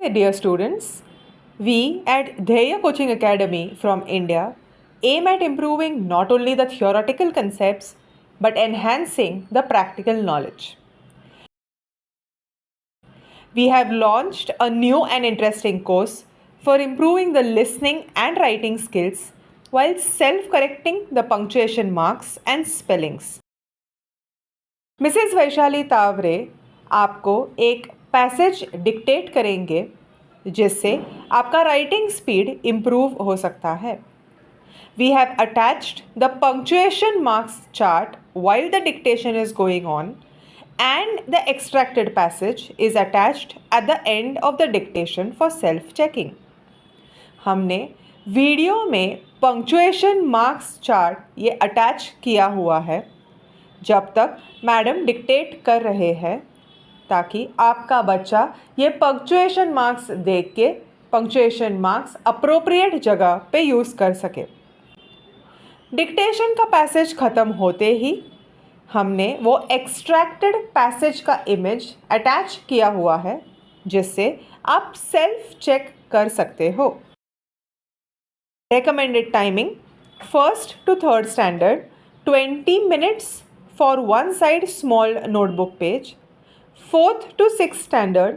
Hey, dear students, we at Dheya Coaching Academy from India aim at improving not only the theoretical concepts but enhancing the practical knowledge. We have launched a new and interesting course for improving the listening and writing skills while self correcting the punctuation marks and spellings. Mrs Vaishali Taware आपको एक passage dictate करेंगे जिससे आपका writing speed improve हो सकता है. We have attached the punctuation marks chart while the dictation is going on and the extracted passage is attached at the end of the dictation for self-checking. हमने video में punctuation marks chart ये attach किया हुआ है जब तक madam dictate कर रहे हैं ताकि आपका बच्चा ये पंक्चुएशन मार्क्स देख के पंक्चुएशन मार्क्स अप्रोप्रिएट जगह पे यूज़ कर सके. डिक्टेशन का पैसेज ख़त्म होते ही हमने वो एक्सट्रैक्टेड पैसेज का इमेज अटैच किया हुआ है जिससे आप सेल्फ चेक कर सकते हो. Recommended timing: 1st to 3rd standard 20 minutes for one side small notebook page. 4th to 6th standard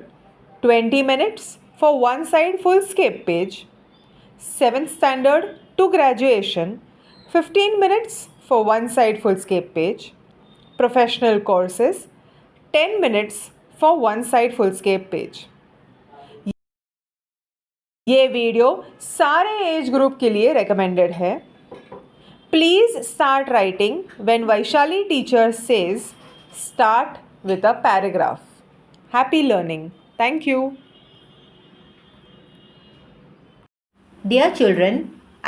20 minutes for one side fullscape page. 7th standard to graduation 15 minutes for one side fullscape page. Professional courses 10 minutes for one side fullscape page. ये video सारे age group के लिए recommended है. Please start writing when Vaishali teacher says start with a paragraph. Happy learning. Thank you. Dear children,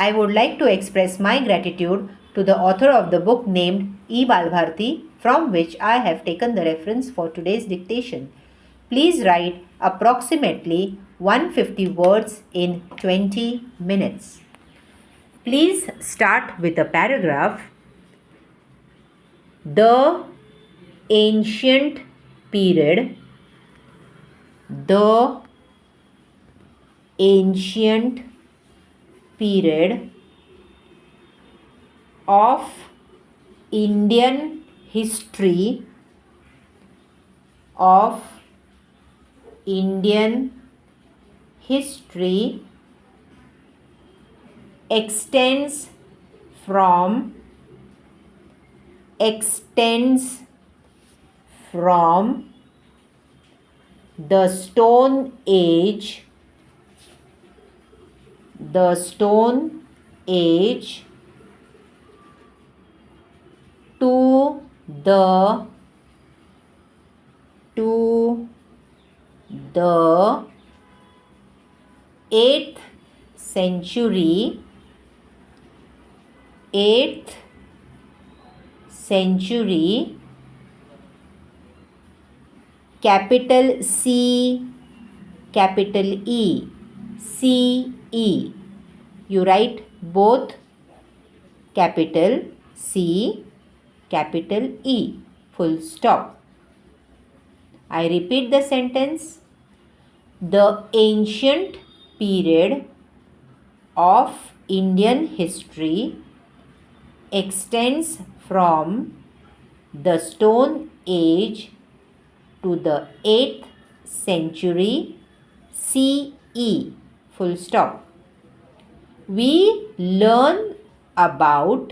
I would like to express my gratitude to the author of the book named E. Balbharti, from which I have taken the reference for today's dictation. Please write approximately 150 words in 20 minutes. Please start with a paragraph. The ancient period. The ancient period of Indian history extends from the Stone Age to the 8th century. Capital C, capital E, CE. You write both capital C, capital E, full stop. I repeat the sentence. The ancient period of Indian history extends from the Stone Age to the 8th century CE, full stop. We learn about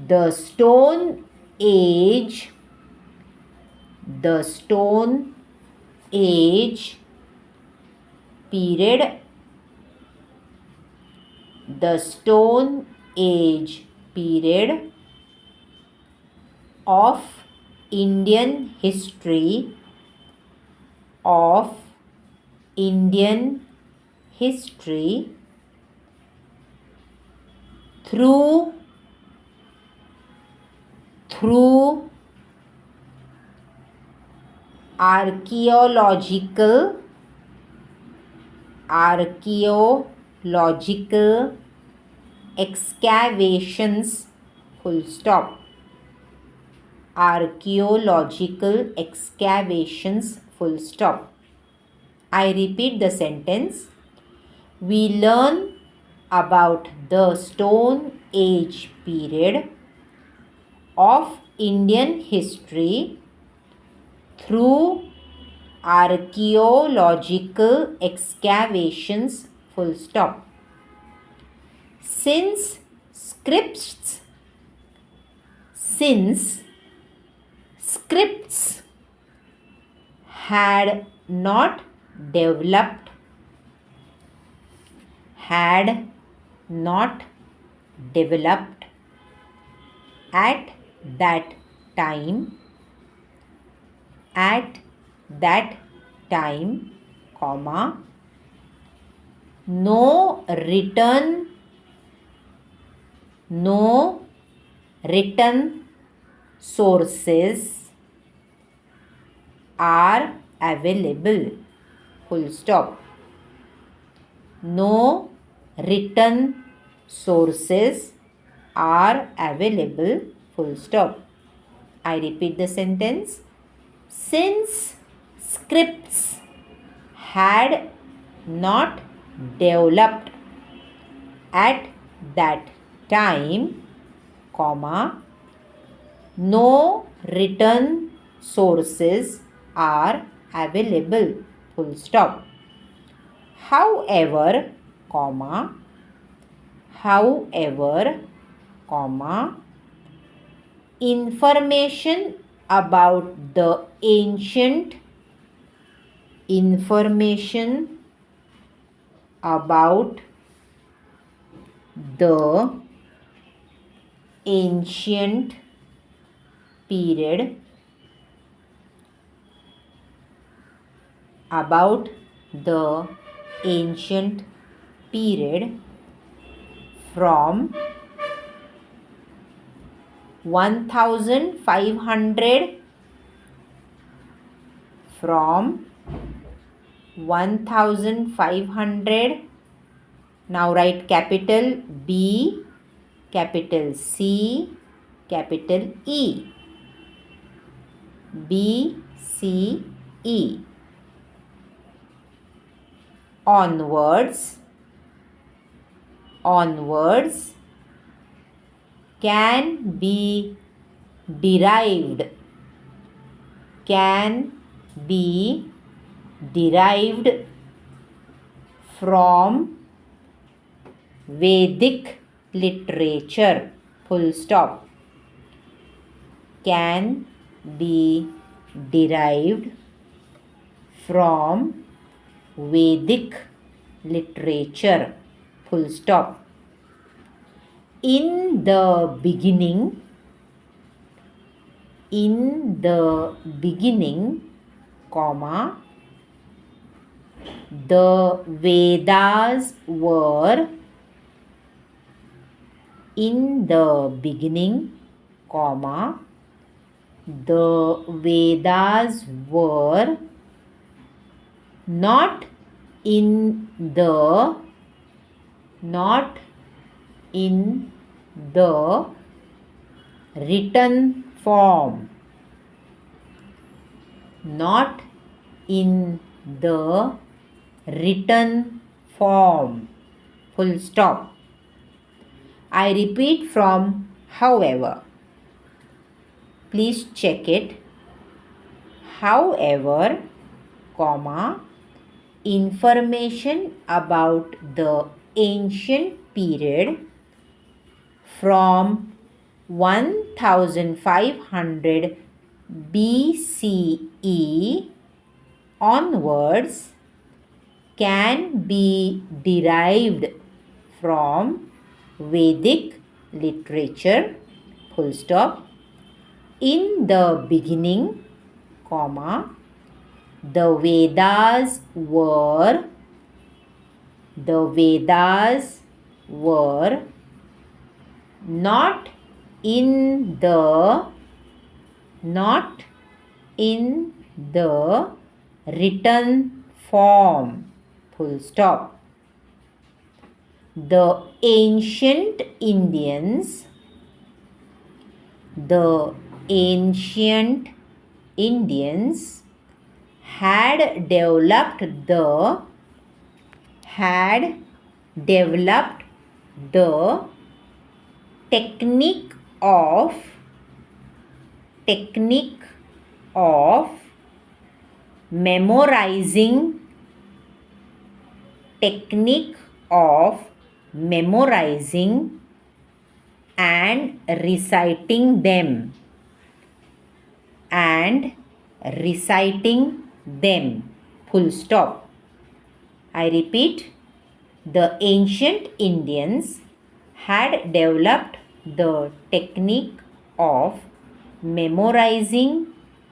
the Stone Age period. The Stone Age period of Indian history through archaeological excavations, full stop. archaeological excavations, full stop. I repeat the sentence. We learn about the Stone Age period of Indian history through archaeological excavations, full stop. Since scripts had not developed at that time, comma, no written sources are available, full stop. No written sources are available, full stop. I repeat the sentence. Since scripts had not developed at that time, comma, no written sources are available, full stop. However, comma, information about the ancient period from 1500 now write capital B, capital C, capital E. B, C, E. Onwards can be derived from Vedic literature, full stop. Can be derived from Vedic literature, full stop. In the beginning, comma, the Vedas were in the beginning, comma, the Vedas were not in the written form, not in the written form, full stop. I repeat from however. Please check it. However, comma, information about the ancient period from 1500 BCE onwards can be derived from Vedic literature, full stop. In the beginning, comma, the Vedas were not in the written form, full stop. The ancient Indians ancient Indians had developed the technique of memorizing and reciting them full stop. I repeat, the ancient Indians had developed the technique of memorizing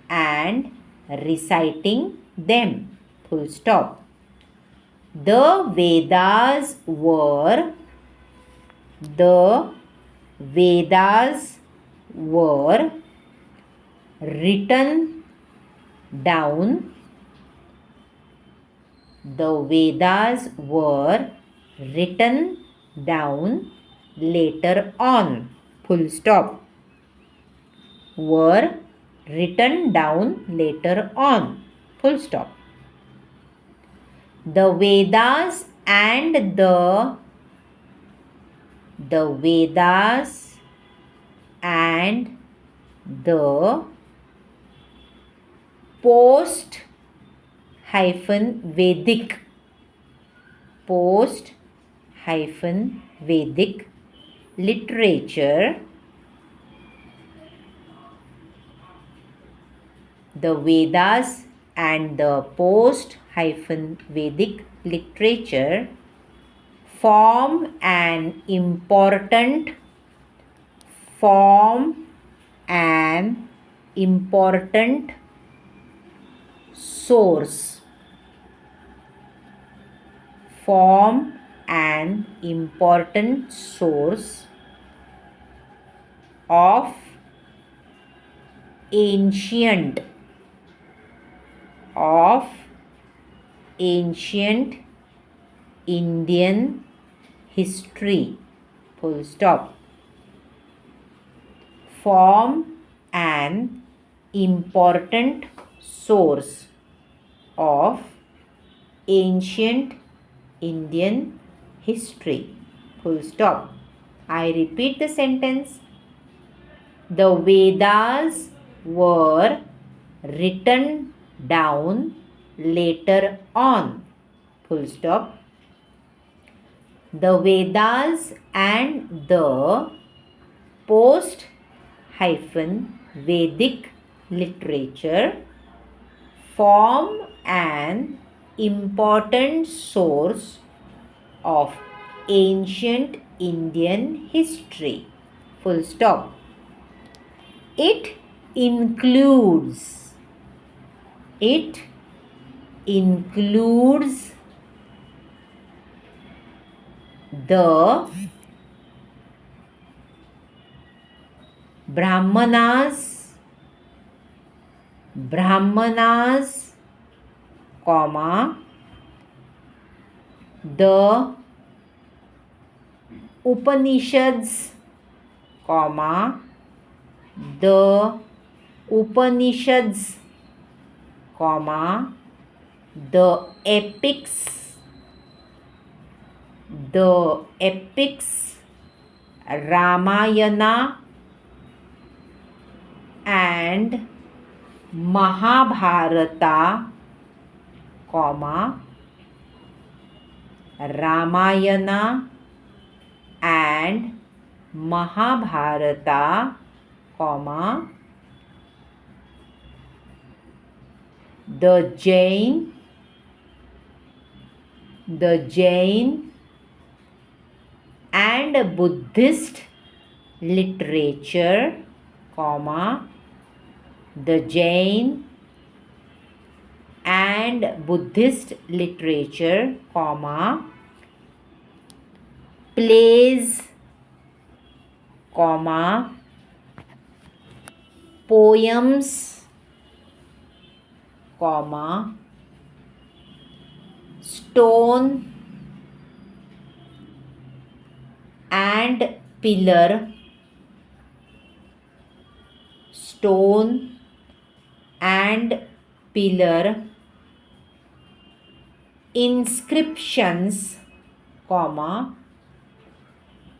and reciting them full stop. The Vedas were written down. The Vedas were written down later on. Full stop. Were written down later on. Full stop. The Vedas and the post Vedic literature. The Vedas and the post-Vedic literature form an important source of ancient Indian history. Full stop. Form an important source of ancient Indian history. Full stop. I repeat the sentence. The Vedas were written down later on. Full stop. The Vedas and the post-Vedic literature form an important source of ancient Indian history. Full stop. It includes the Brahmanas, the Upanishads, the epics, Ramayana and Mahabharata, the Jain and Buddhist literature, the Jain and Buddhist literature, plays, poems, stone and pillar stone and pillar inscriptions, comma,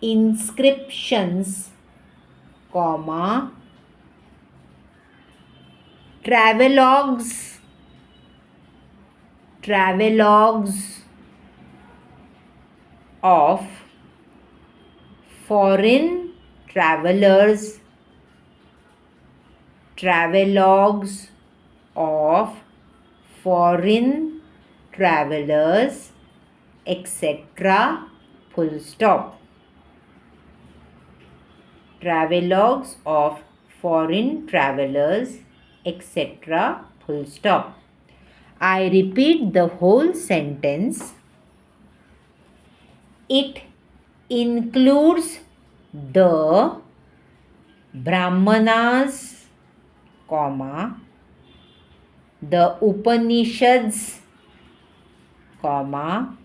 inscriptions, comma, travelogues, travelogues of foreign travelers, travelogues of foreign travelers, etc. Full stop. Travelogues of foreign travelers, etc. Full stop. I repeat the whole sentence. It includes the Brahmanas, comma, the Upanishads, comma,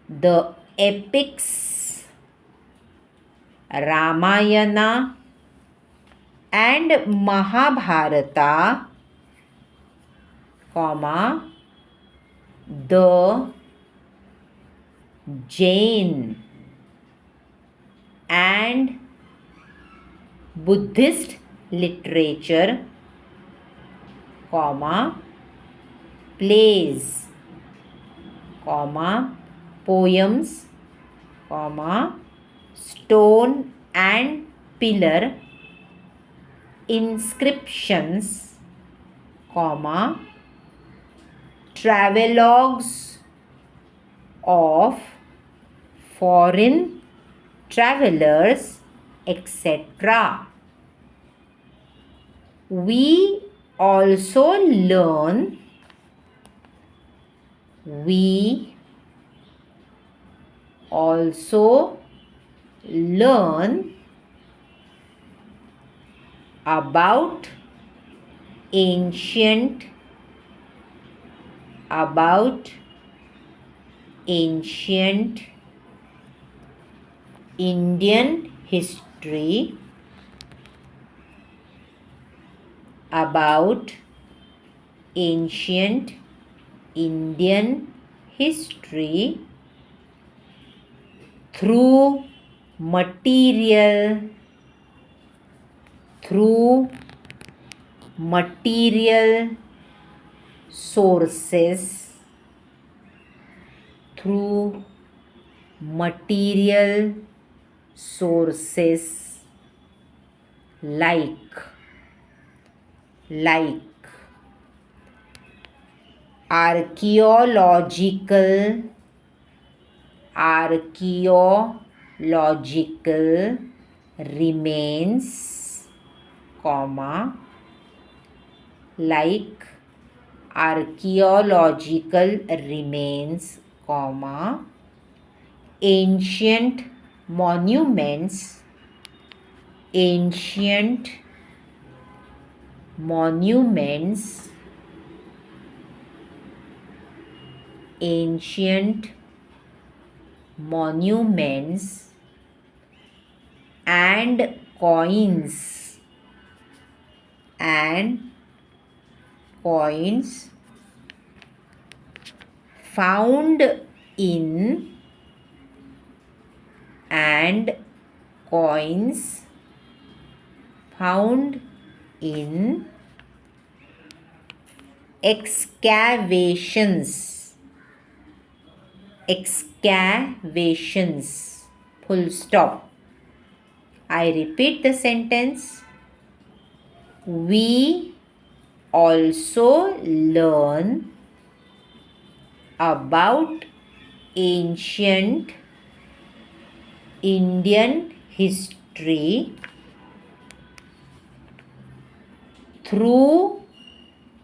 the epics, Ramayana and Mahabharata, comma, the Jain and Buddhist literature, comma, plays, comma, poems, comma, stone and pillar inscriptions, comma, travelogues of foreign travelers, etc. We also learn about ancient Indian history, about ancient Indian history through material sources, through material sources like archaeological remains, comma, like archaeological remains, comma, ancient monuments, ancient monuments and coins found in excavations, full stop. I repeat the sentence. We also learn about ancient Indian history through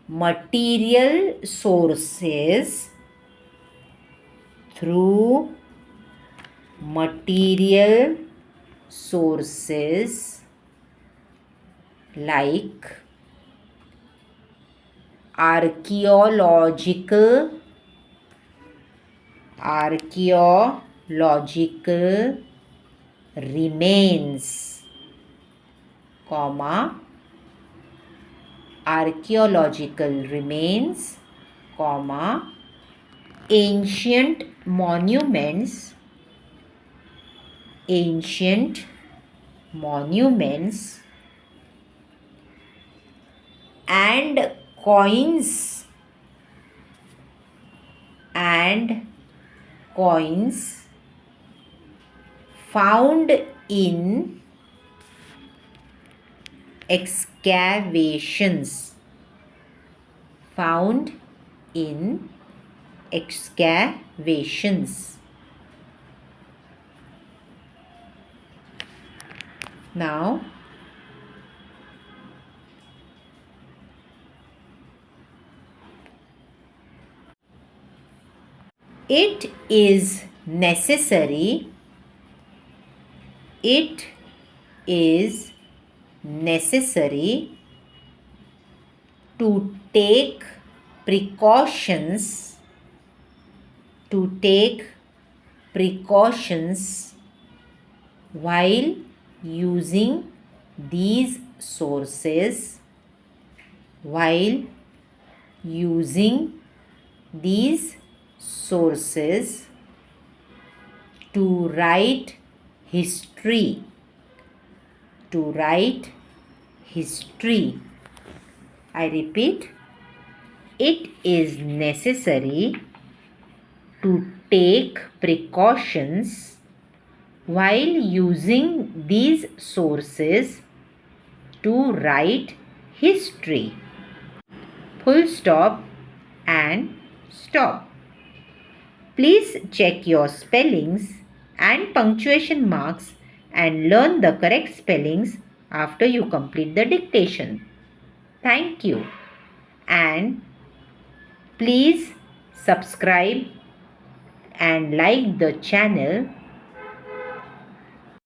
material sources, like archaeological remains, comma, archaeological remains, comma, ancient monuments, ancient monuments, and coins, and coins found in excavations, found in excavations. Now, it is necessary, it is necessary to take precautions, to take precautions while using these sources, while using these sources to write history, to write history. I repeat, it is necessary to take precautions while using these sources to write history. Full stop and stop. Please check your spellings and punctuation marks and learn the correct spellings after you complete the dictation. Thank you, and please subscribe and like the channel